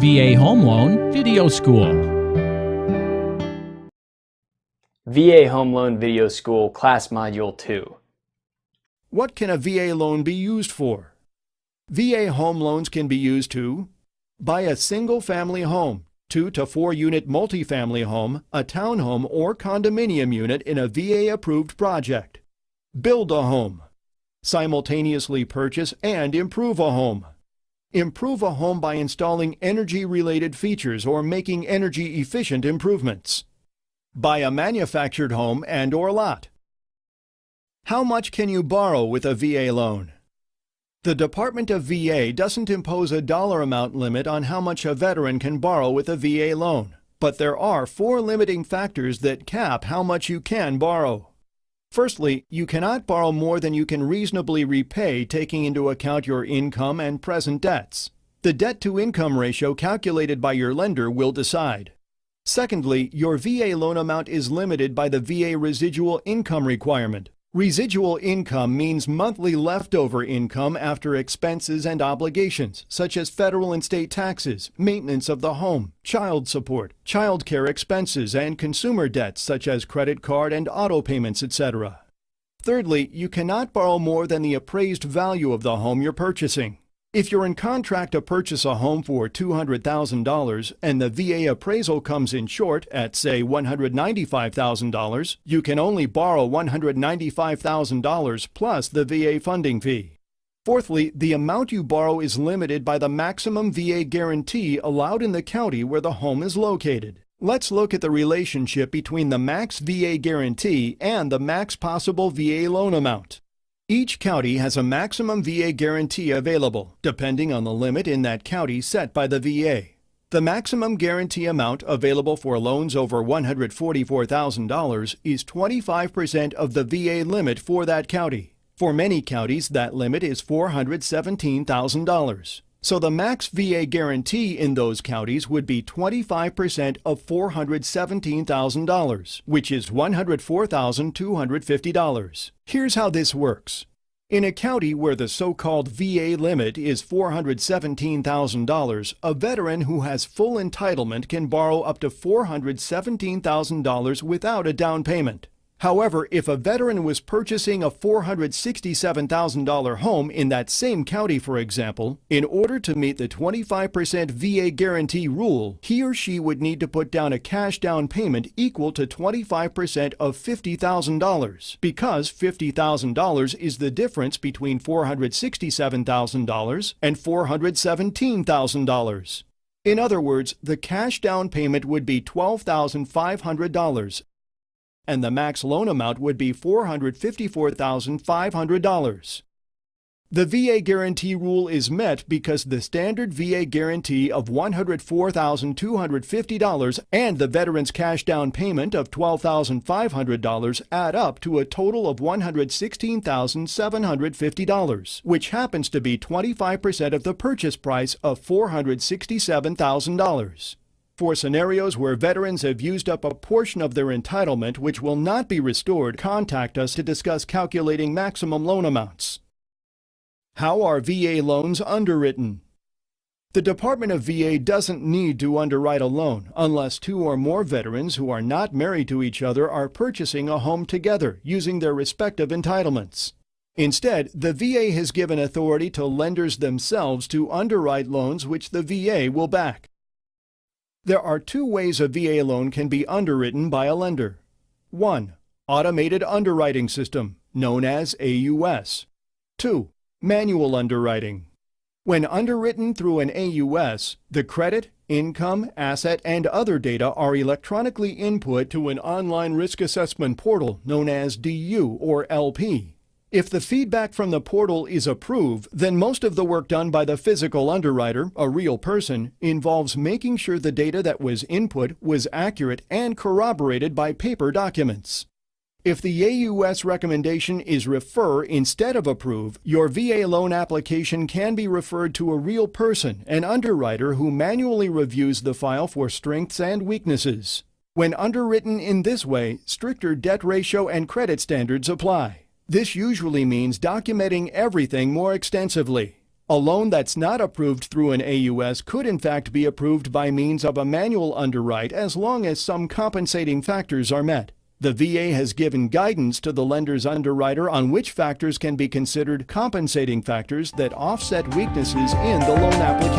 VA Home Loan Video School. VA Home Loan Video School Class Module 2. What can a VA loan be used for? VA home loans can be used to buy a single-family home, 2 to 4 unit multifamily home, a townhome or condominium unit in a VA-approved project. Build a home. Simultaneously purchase and improve a home. Improve a home by installing energy-related features or making energy-efficient improvements. Buy a manufactured home and/or lot. How much can you borrow with a VA loan? The Department of VA doesn't impose a dollar amount limit on how much a veteran can borrow with a VA loan, but there are 4 limiting factors that cap how much you can borrow. Firstly, you cannot borrow more than you can reasonably repay, taking into account your income and present debts. The debt-to-income ratio calculated by your lender will decide. Secondly, your VA loan amount is limited by the VA residual income requirement. Residual income means monthly leftover income after expenses and obligations, such as federal and state taxes, maintenance of the home, child support, child care expenses, and consumer debts such as credit card and auto payments, etc. Thirdly, you cannot borrow more than the appraised value of the home you're purchasing. If you're in contract to purchase a home for $200,000 and the VA appraisal comes in short at, say, $195,000, you can only borrow $195,000 plus the VA funding fee. Fourthly, the amount you borrow is limited by the maximum VA guarantee allowed in the county where the home is located. Let's look at the relationship between the max VA guarantee and the max possible VA loan amount. Each county has a maximum VA guarantee available, depending on the limit in that county set by the VA. The maximum guarantee amount available for loans over $144,000 is 25% of the VA limit for that county. For many counties, that limit is $417,000. So the max VA guarantee in those counties would be 25% of $417,000, which is $104,250. Here's how this works. In a county where the so-called VA limit is $417,000, a veteran who has full entitlement can borrow up to $417,000 without a down payment. However, if a veteran was purchasing a $467,000 home in that same county, for example, in order to meet the 25% VA guarantee rule, he or she would need to put down a cash down payment equal to 25% of $50,000, because $50,000 is the difference between $467,000 and $417,000. In other words, the cash down payment would be $12,500. And the max loan amount would be $454,500. The VA guarantee rule is met because the standard VA guarantee of $104,250 and the veteran's cash down payment of $12,500 add up to a total of $116,750, which happens to be 25% of the purchase price of $467,000. For scenarios where veterans have used up a portion of their entitlement which will not be restored, contact us to discuss calculating maximum loan amounts. How are VA loans underwritten? The Department of VA doesn't need to underwrite a loan unless 2 or more veterans who are not married to each other are purchasing a home together using their respective entitlements. Instead, the VA has given authority to lenders themselves to underwrite loans which the VA will back. There are 2 ways a VA loan can be underwritten by a lender. 1. Automated underwriting system, known as AUS. 2. Manual underwriting. When underwritten through an AUS, the credit, income, asset, and other data are electronically input to an online risk assessment portal known as DU or LP. If the feedback from the portal is approved, then most of the work done by the physical underwriter, a real person, involves making sure the data that was input was accurate and corroborated by paper documents. If the AUS recommendation is refer instead of approve, your VA loan application can be referred to a real person, an underwriter who manually reviews the file for strengths and weaknesses. When underwritten in this way, stricter debt ratio and credit standards apply. This usually means documenting everything more extensively. A loan that's not approved through an AUS could in fact be approved by means of a manual underwrite as long as some compensating factors are met. The VA has given guidance to the lender's underwriter on which factors can be considered compensating factors that offset weaknesses in the loan application.